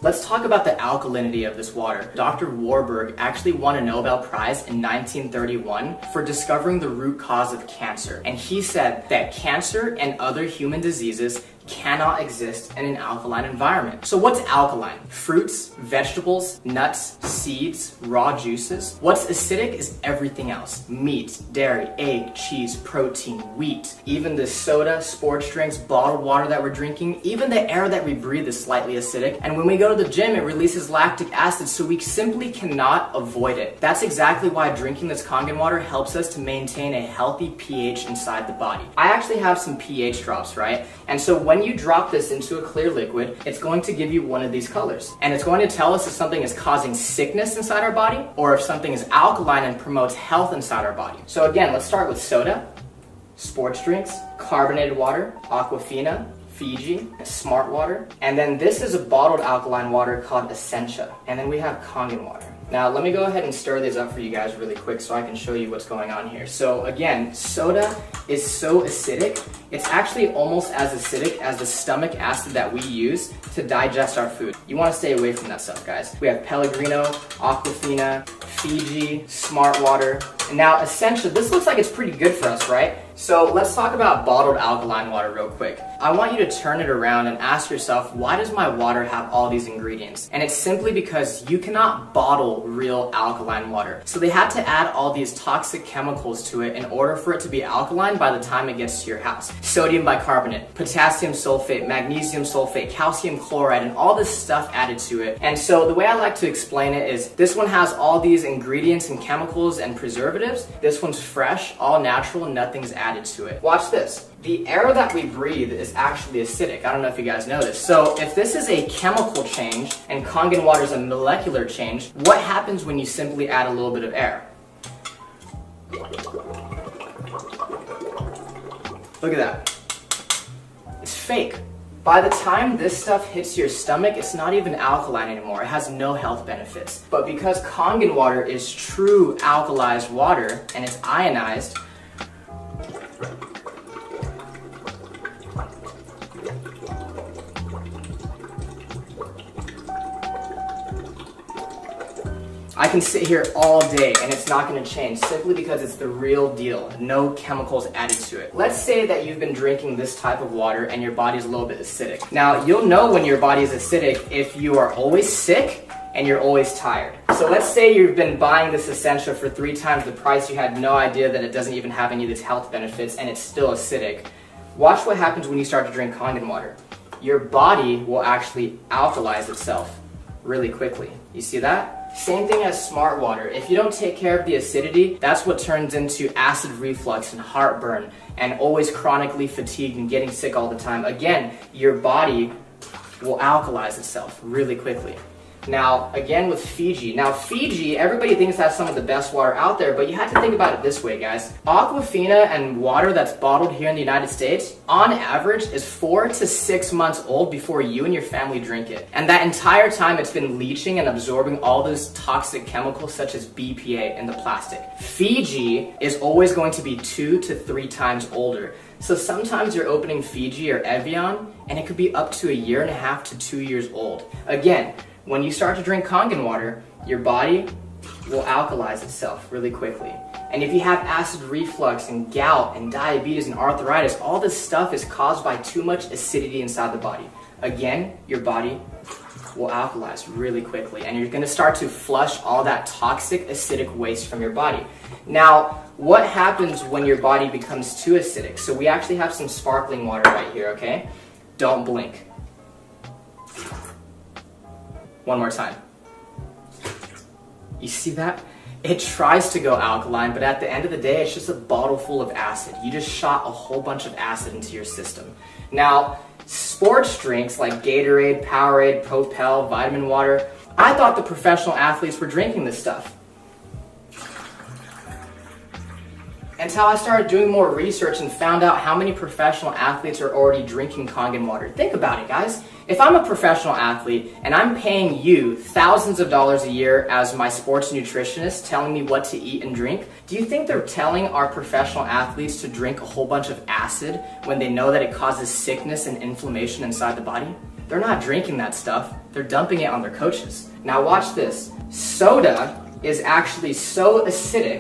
Let's talk about the alkalinity of this water. Dr. Warburg actually won a Nobel Prize in 1931 for discovering the root cause of cancer. And he said that cancer and other human diseases cannot exist in an alkaline environment. So what's alkaline? Fruits, vegetables, nuts, seeds, raw juices. What's acidic is everything else. Meat, dairy, egg, cheese, protein, wheat. Even the soda, sports drinks, bottled water that we're drinking, even the air that we breathe is slightly acidic. And when we go to the gym, it releases lactic acid, so we simply cannot avoid it. That's exactly why drinking this Kangen water helps us to maintain a healthy pH inside the body. I actually have some pH drops, right? And so when you drop this into a clear liquid, it's going to give you one of these colors. And it's going to tell us if something is causing sickness inside our body or if something is alkaline and promotes health inside our body. So again, let's start with soda, sports drinks, carbonated water, Aquafina, Fiji, Smart Water, and then this is a bottled alkaline water called Essentia, and then we have Kangen water. Now let me go ahead and stir these up for you guys really quick so I can show you what's going on here. So again, soda is so acidic, it's actually almost as acidic as the stomach acid that we use to digest our food. You want to stay away from that stuff, guys. We have Pellegrino, Aquafina, Fiji, Smart Water, and now Essentia. This looks like it's pretty good for us, right? So let's talk about bottled alkaline water real quick. I want you to turn it around and ask yourself, why does my water have all these ingredients? And it's simply because you cannot bottle real alkaline water. So they had to add all these toxic chemicals to it in order for it to be alkaline by the time it gets to your house. Sodium bicarbonate, potassium sulfate, magnesium sulfate, calcium chloride, and all this stuff added to it. And so the way I like to explain it is this one has all these ingredients and chemicals and preservatives. This one's fresh, all natural, and nothing's added to it. Watch this. The air that we breathe is actually acidic. I don't know if you guys know this. So if this is a chemical change and Kangen water is a molecular change, what happens when you simply add a little bit of air? Look at that. It's fake. By the time this stuff hits your stomach, it's not even alkaline anymore. It has no health benefits. But because Kangen water is true alkalized water and it's ionized, I can sit here all day and it's not going to change simply because it's the real deal. No chemicals added to it. Let's say that you've been drinking this type of water and your body's a little bit acidic. Now, you'll know when your body is acidic if you are always sick and you're always tired. So let's say you've been buying this Essentia for 3 times the price. You had no idea that it doesn't even have any of these health benefits and it's still acidic. Watch what happens when you start to drink Kangen water. Your body will actually alkalize itself really quickly. You see that? Same thing as Smart Water. If you don't take care of the acidity, that's what turns into acid reflux and heartburn and always chronically fatigued and getting sick all the time. Again, your body will alkalize itself really quickly. Now, again with Fiji. Now, Fiji, everybody thinks that's some of the best water out there, but you have to think about it this way, guys. Aquafina and water that's bottled here in the United States, on average, is 4 to 6 months old before you and your family drink it. And that entire time, it's been leaching and absorbing all those toxic chemicals such as BPA in the plastic. Fiji is always going to be 2 to 3 times older. So sometimes you're opening Fiji or Evian, and it could be up to 1.5 to 2 years old. Again, when you start to drink Kangen water, your body will alkalize itself really quickly. And if you have acid reflux and gout and diabetes and arthritis, all this stuff is caused by too much acidity inside the body. Again, your body will alkalize really quickly and you're going to start to flush all that toxic acidic waste from your body. Now, what happens when your body becomes too acidic? So we actually have some sparkling water right here, okay? Don't blink. One more time. You see that? It tries to go alkaline, but at the end of the day, it's just a bottle full of acid. You just shot a whole bunch of acid into your system. Now, sports drinks like Gatorade, Powerade, Propel, vitamin water, I thought the professional athletes were drinking this stuff. Until I started doing more research and found out how many professional athletes are already drinking Kangen water. Think about it, guys. If I'm a professional athlete and I'm paying you thousands of dollars a year as my sports nutritionist telling me what to eat and drink, do you think they're telling our professional athletes to drink a whole bunch of acid when they know that it causes sickness and inflammation inside the body? They're not drinking that stuff. They're dumping it on their coaches. Now watch this. Soda is actually so acidic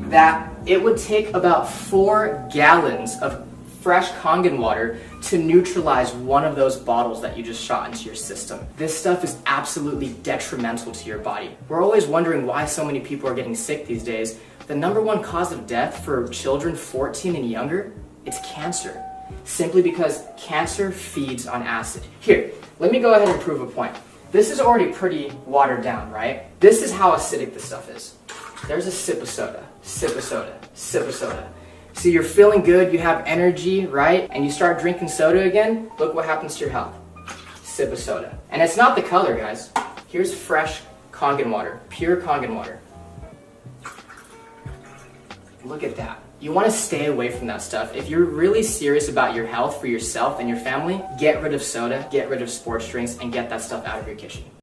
that it would take about 4 gallons of fresh Kangen water to neutralize one of those bottles that you just shot into your system. This stuff is absolutely detrimental to your body. We're always wondering why so many people are getting sick these days. The #1 cause of death for children 14 and younger, it's cancer. Simply because cancer feeds on acid. Here, let me go ahead and prove a point. This is already pretty watered down, right? This is how acidic this stuff is. There's a sip of soda, sip of soda, sip of soda. So you're feeling good, you have energy, right? And you start drinking soda again, look what happens to your health. Sip of soda. And it's not the color, guys. Here's fresh Kangen water, pure Kangen water. Look at that. You want to stay away from that stuff. If you're really serious about your health for yourself and your family, get rid of soda, get rid of sports drinks, and get that stuff out of your kitchen.